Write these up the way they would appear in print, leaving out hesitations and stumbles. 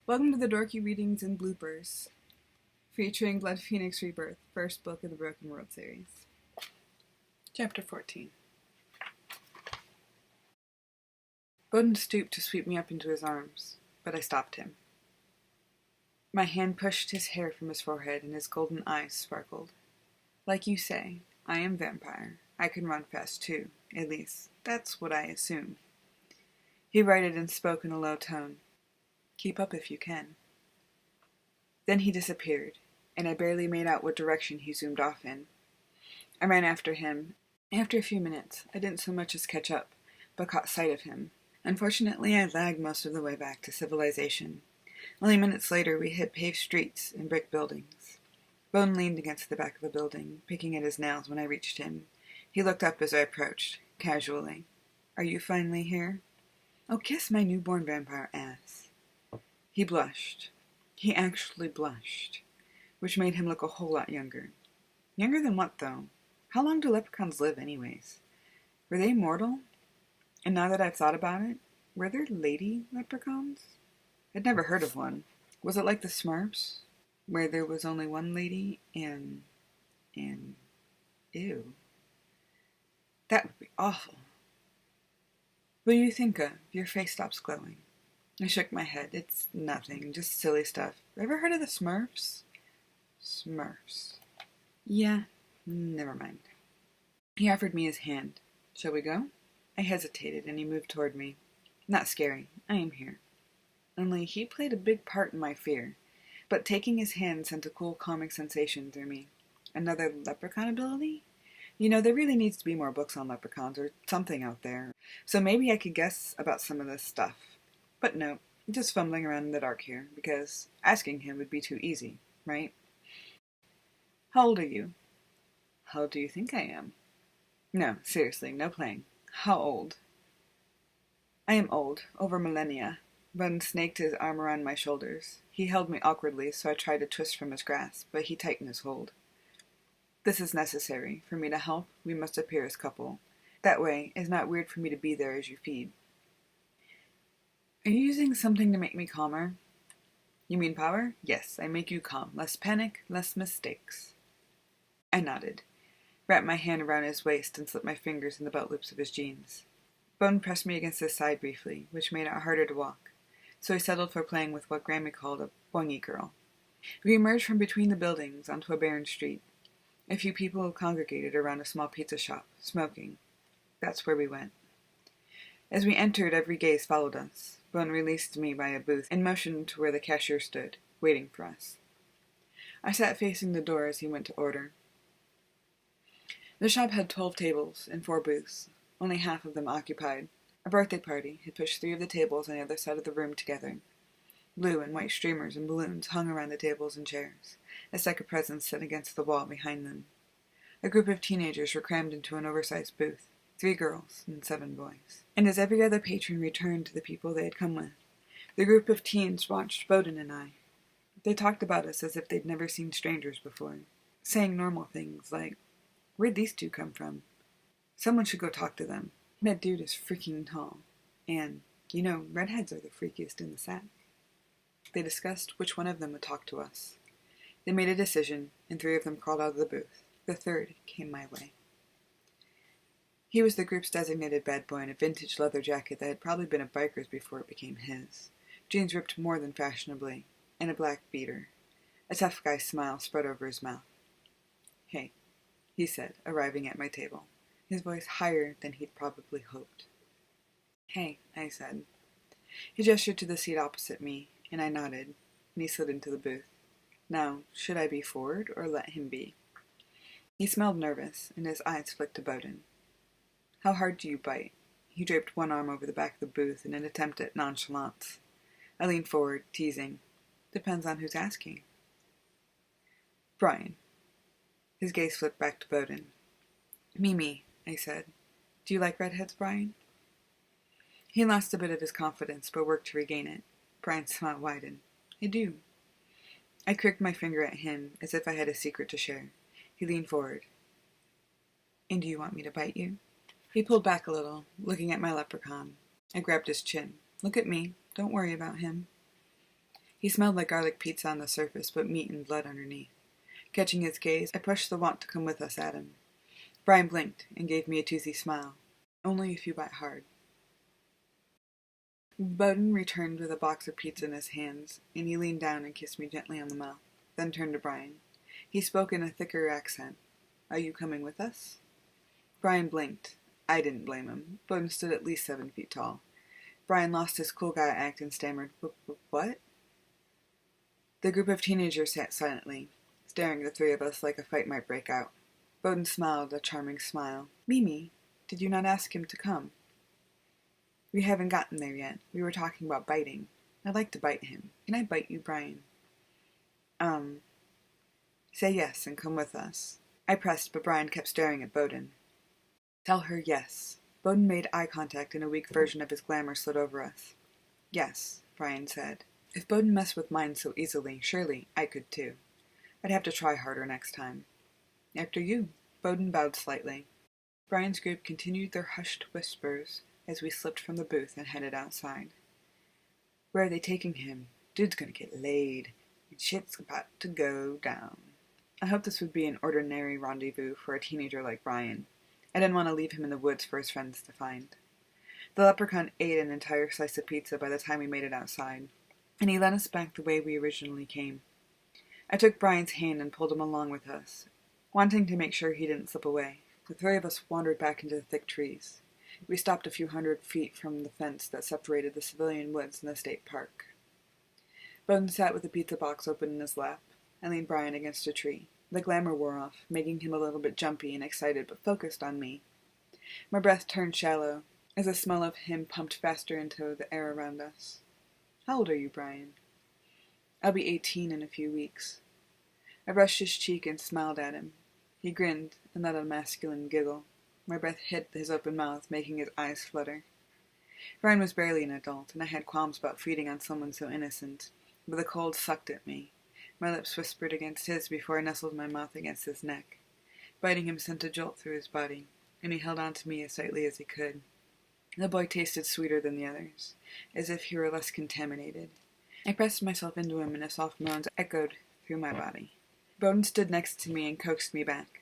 Welcome to the Dorky Readings and Bloopers, featuring Blood Phoenix Rebirth, first book of the Broken World series. Chapter 14. Bowden stooped to sweep me up into his arms, but I stopped him. My hand pushed his hair from his forehead, and his golden eyes sparkled. Like you say, I am vampire. I can run fast too. At least, that's what I assume. He righted and spoke in a low tone. Keep up if you can. Then he disappeared, and I barely made out what direction he zoomed off in. I ran after him. After a few minutes, I didn't so much as catch up, but caught sight of him. Unfortunately, I lagged most of the way back to civilization. Only minutes later, we hit paved streets and brick buildings. Bone leaned against the back of a building, picking at his nails when I reached him. He looked up as I approached, casually. Are you finally here? Oh, kiss my newborn vampire ass. He blushed. He actually blushed, which made him look a whole lot younger. Younger than what, though? How long do leprechauns live, anyways? Were they mortal? And now that I've thought about it, were there lady leprechauns? I'd never heard of one. Was it like the Smurfs, where there was only one lady and ew. That would be awful. What do you think of? Your face stops glowing. I shook my head. It's nothing, just silly stuff. Ever heard of the Smurfs? Smurfs. Yeah, never mind. He offered me his hand. Shall we go? I hesitated, and he moved toward me. Not scary. I am here. Only he played a big part in my fear, but taking his hand sent a cool, calming sensation through me. Another leprechaun ability? You know, there really needs to be more books on leprechauns or something out there, so maybe I could guess about some of this stuff. But no, just fumbling around in the dark here, because asking him would be too easy, right? How old are you? How old do you think I am? No, seriously, no playing. How old? I am old, over millennia. Bun snaked his arm around my shoulders. He held me awkwardly, so I tried to twist from his grasp, but he tightened his hold. This is necessary. For me to help, we must appear as couple. That way, it's not weird for me to be there as you feed. Are you using something to make me calmer? You mean power? Yes, I make you calm. Less panic, less mistakes. I nodded, wrapped my hand around his waist, and slipped my fingers in the belt loops of his jeans. Bone pressed me against his side briefly, which made it harder to walk, so he settled for playing with what Grammy called a boingy girl. We emerged from between the buildings onto a barren street. A few people congregated around a small pizza shop, smoking. That's where we went. As we entered, every gaze followed us. Bone released me by a booth and motioned to where the cashier stood, waiting for us. I sat facing the door as he went to order. The shop had 12 tables and 4 booths, only half of them occupied. A birthday party had pushed 3 of the tables on the other side of the room together. Blue and white streamers and balloons hung around the tables and chairs. A second presence stood against the wall behind them. A group of teenagers were crammed into an oversized booth. 3 girls and 7 boys. And as every other patron returned to the people they had come with, the group of teens watched Bowden and I. They talked about us as if they'd never seen strangers before, saying normal things like, "Where'd these 2 come from? Someone should go talk to them. That dude is freaking tall. And, you know, redheads are the freakiest in the sack." They discussed which one of them would talk to us. They made a decision, and 3 of them crawled out of the booth. The 3rd came my way. He was the group's designated bad boy in a vintage leather jacket that had probably been a biker's before it became his, jeans ripped more than fashionably, and a black beater. A tough guy's smile spread over his mouth. "Hey," he said, arriving at my table, his voice higher than he'd probably hoped. "Hey," I said. He gestured to the seat opposite me, and I nodded, and he slid into the booth. Now, should I be forward or let him be? He smelled nervous, and his eyes flicked to Bowden. "How hard do you bite?" He draped one arm over the back of the booth in an attempt at nonchalance. I leaned forward, teasing. "Depends on who's asking." "Brian." His gaze flipped back to Bowden. Me, I said. "Do you like redheads, Brian?" He lost a bit of his confidence, but worked to regain it. Brian's smile widened. "I do." I crooked my finger at him, as if I had a secret to share. He leaned forward. "And do you want me to bite you?" He pulled back a little, looking at my leprechaun. I grabbed his chin. "Look at me. Don't worry about him." He smelled like garlic pizza on the surface, but meat and blood underneath. Catching his gaze, I pushed the want to come with us at him. Brian blinked and gave me a toothy smile. Only if you bite hard. Bowden returned with a box of pizza in his hands, and he leaned down and kissed me gently on the mouth, then turned to Brian. He spoke in a thicker accent. Are you coming with us? Brian blinked. I didn't blame him. Bowden stood at least 7 feet tall. Brian lost his cool guy act and stammered, What? The group of teenagers sat silently, staring at the three of us like a fight might break out. Bowden smiled a charming smile. Mimi, did you not ask him to come? We haven't gotten there yet. We were talking about biting. I'd like to bite him. Can I bite you, Brian? Say yes and come with us. I pressed, but Brian kept staring at Bowden. Tell her yes. Bowden made eye contact and a weak version of his glamour slid over us. Yes, Brian said. If Bowden messed with mine so easily, surely I could too. I'd have to try harder next time. After you. Bowden bowed slightly. Brian's group continued their hushed whispers as we slipped from the booth and headed outside. Where are they taking him? Dude's gonna get laid, and shit's about to go down. I hoped this would be an ordinary rendezvous for a teenager like Brian. I didn't want to leave him in the woods for his friends to find. The leprechaun ate an entire slice of pizza by the time we made it outside, and he led us back the way we originally came. I took Brian's hand and pulled him along with us, wanting to make sure he didn't slip away. The three of us wandered back into the thick trees. We stopped a few 100 feet from the fence that separated the civilian woods and the state park. Bowden sat with the pizza box open in his lap. I leaned Brian against a tree. The glamour wore off, making him a little bit jumpy and excited, but focused on me. My breath turned shallow, as the smell of him pumped faster into the air around us. How old are you, Brian? I'll be 18 in a few weeks. I brushed his cheek and smiled at him. He grinned and let a masculine giggle. My breath hit his open mouth, making his eyes flutter. Brian was barely an adult, and I had qualms about feeding on someone so innocent, but the cold sucked at me. My lips whispered against his before I nestled my mouth against his neck. Biting him sent a jolt through his body, and he held on to me as tightly as he could. The boy tasted sweeter than the others, as if he were less contaminated. I pressed myself into him, and a soft moan echoed through my body. Bowden stood next to me and coaxed me back.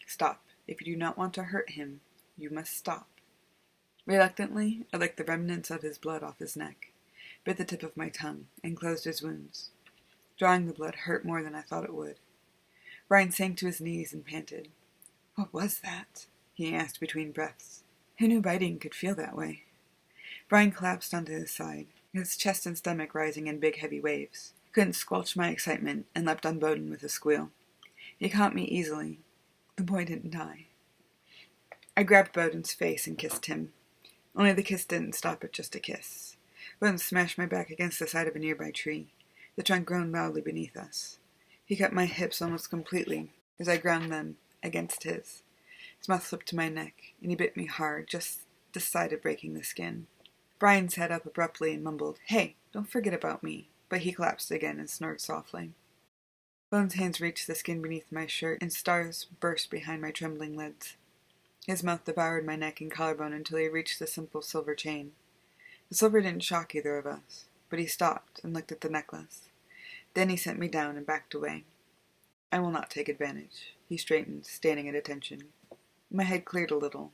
Stop. If you do not want to hurt him, you must stop. Reluctantly, I licked the remnants of his blood off his neck, bit the tip of my tongue, and closed his wounds. Drawing the blood hurt more than I thought it would. Brian sank to his knees and panted. What was that? He asked between breaths. Who knew biting could feel that way? Brian collapsed onto his side, his chest and stomach rising in big, heavy waves. I couldn't squelch my excitement and leapt on Bowden with a squeal. He caught me easily. The boy didn't die. I grabbed Bowden's face and kissed him. Only the kiss didn't stop at just a kiss. Bowden smashed my back against the side of a nearby tree. The trunk groaned loudly beneath us. He cut my hips almost completely as I ground them against his. His mouth slipped to my neck, and he bit me hard, just this side of breaking the skin. Brian sat up abruptly and mumbled, Hey, don't forget about me. But he collapsed again and snored softly. Bowden's hands reached the skin beneath my shirt, and stars burst behind my trembling lids. His mouth devoured my neck and collarbone until he reached the simple silver chain. The silver didn't shock either of us, but he stopped and looked at the necklace. Then he sent me down and backed away. I will not take advantage. He straightened, standing at attention. My head cleared a little.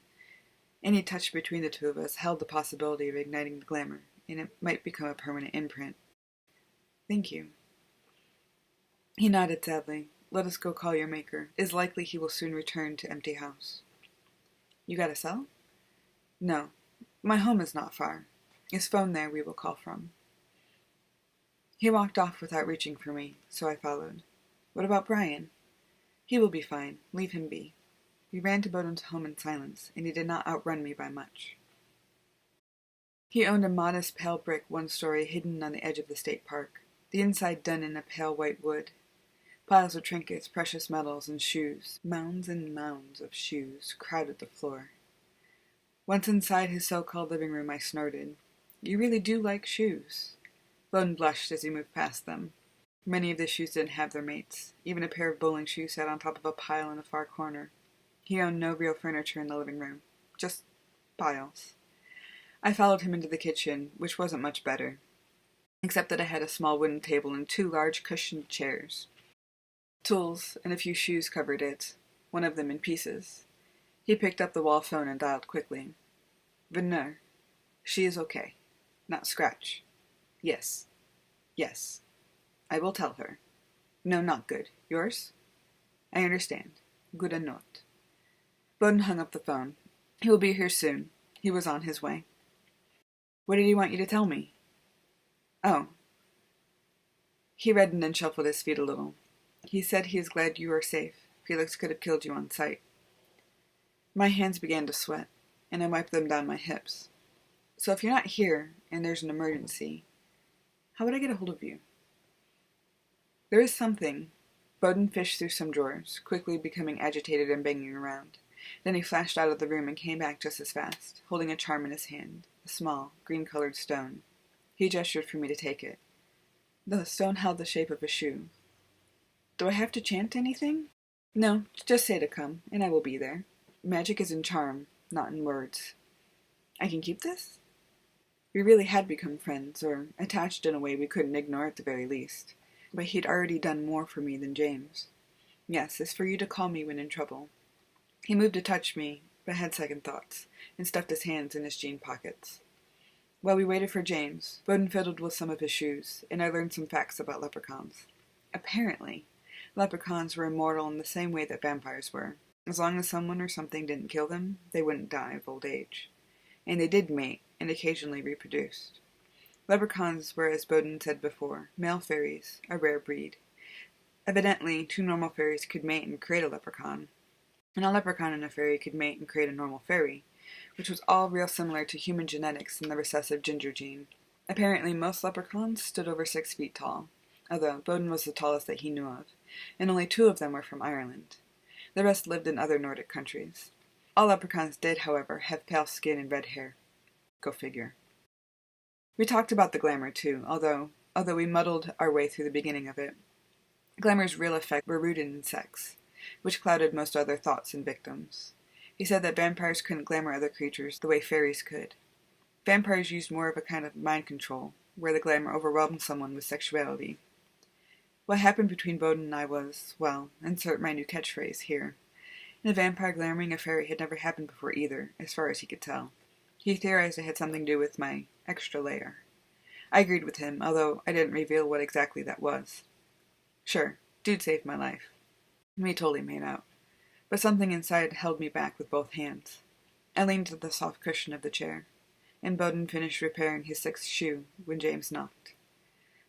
Any touch between the two of us held the possibility of igniting the glamour, and it might become a permanent imprint. Thank you. He nodded sadly. Let us go call your maker. It is likely he will soon return to empty house. You got a cell? No. My home is not far. His phone there we will call from. He walked off without reaching for me, so I followed. What about Brian? He will be fine. Leave him be. We ran to Bowden's home in silence, and he did not outrun me by much. He owned a modest pale brick one-story hidden on the edge of the state park, the inside done in a pale white wood. Piles of trinkets, precious metals, and shoes, mounds and mounds of shoes, crowded the floor. Once inside his so-called living room, I snorted. You really do like shoes. Bowden blushed as he moved past them. Many of the shoes didn't have their mates. Even a pair of bowling shoes sat on top of a pile in the far corner. He owned no real furniture in the living room. Just piles. I followed him into the kitchen, which wasn't much better. except that it had a small wooden table and 2 large cushioned chairs. Tools and a few shoes covered it, one of them in pieces. He picked up the wall phone and dialed quickly. Venner. She is okay. Not scratch. Yes. Yes. I will tell her. No, not good. Yours? I understand. Good and not. Bowden hung up the phone. He will be here soon. He was on his way. What did he want you to tell me? Oh. He reddened and shuffled his feet a little. He said he is glad you are safe. Felix could have killed you on sight. My hands began to sweat, and I wiped them down my hips. So if you're not here, and there's an emergency, how would I get a hold of you? There is something. Bowden fished through some drawers, quickly becoming agitated and banging around. Then he flashed out of the room and came back just as fast, holding a charm in his hand, a small, green-colored stone. He gestured for me to take it. The stone held the shape of a shoe. Do I have to chant anything? No, just say to come, and I will be there. Magic is in charm, not in words. I can keep this? We really had become friends, or attached in a way we couldn't ignore at the very least. But he'd already done more for me than James. Yes, it's for you to call me when in trouble. He moved to touch me, but had second thoughts, and stuffed his hands in his jean pockets. While we waited for James, Bowden fiddled with some of his shoes, and I learned some facts about leprechauns. Apparently, leprechauns were immortal in the same way that vampires were. As long as someone or something didn't kill them, they wouldn't die of old age. And they did mate, and occasionally reproduced. Leprechauns were, as Bowden said before, male fairies, a rare breed. Evidently, 2 normal fairies could mate and create a leprechaun, and a leprechaun and a fairy could mate and create a normal fairy, which was all real similar to human genetics and the recessive ginger gene. Apparently, most leprechauns stood over 6 feet tall, although Bowden was the tallest that he knew of, and only 2 of them were from Ireland. The rest lived in other Nordic countries. All leprechauns did, however, have pale skin and red hair. Go figure. We talked about the glamour, too, although we muddled our way through the beginning of it. Glamour's real effects were rooted in sex, which clouded most other thoughts and victims. He said that vampires couldn't glamour other creatures the way fairies could. Vampires used more of a kind of mind control, where the glamour overwhelmed someone with sexuality. What happened between Bowden and I was, well, insert my new catchphrase here. And a vampire glamoring a fairy had never happened before either, as far as he could tell. He theorized it had something to do with my extra layer. I agreed with him, although I didn't reveal what exactly that was. Sure, dude saved my life. We totally made out. But something inside held me back with both hands. I leaned to the soft cushion of the chair, and Bowden finished repairing his 6th shoe when James knocked.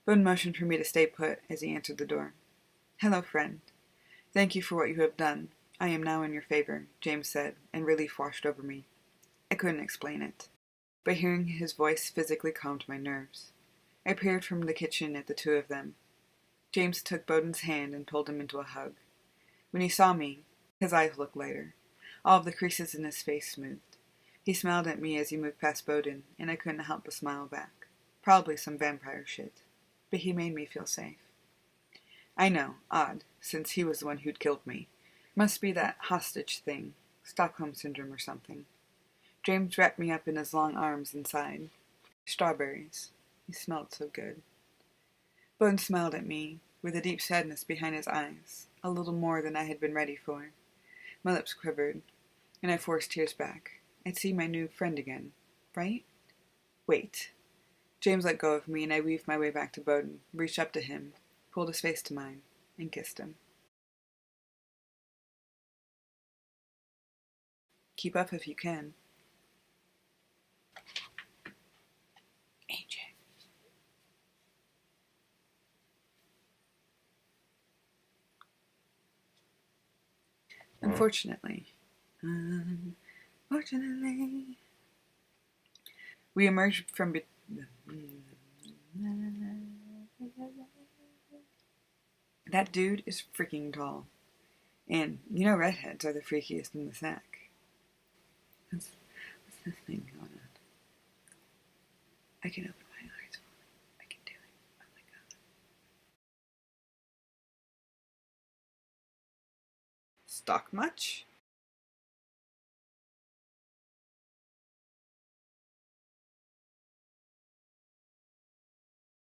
Bowden motioned for me to stay put as he answered the door. Hello, friend. Thank you for what you have done. I am now in your favor, James said, and relief washed over me. I couldn't explain it, but hearing his voice physically calmed my nerves. I peered from the kitchen at the 2 of them. James took Bowden's hand and pulled him into a hug. When he saw me, his eyes looked lighter, all of the creases in his face smoothed. He smiled at me as he moved past Bowden, and I couldn't help but smile back. Probably some vampire shit, but he made me feel safe. I know, odd, since he was the one who'd killed me. Must be that hostage thing, Stockholm Syndrome or something. James wrapped me up in his long arms and sighed. Strawberries. He smelled so good. Bowden smiled at me, with a deep sadness behind his eyes, a little more than I had been ready for. My lips quivered, and I forced tears back. I'd see my new friend again, right? Wait. James let go of me, and I weaved my way back to Bowden, reached up to him, pulled his face to mine, and kissed him. Keep up if you can. AJ. Unfortunately, we emerged from that dude is freaking tall. And, you know redheads are the freakiest in the sack. What's this thing going on? I can open my eyes fully. I can do it. Oh my god. Stock much?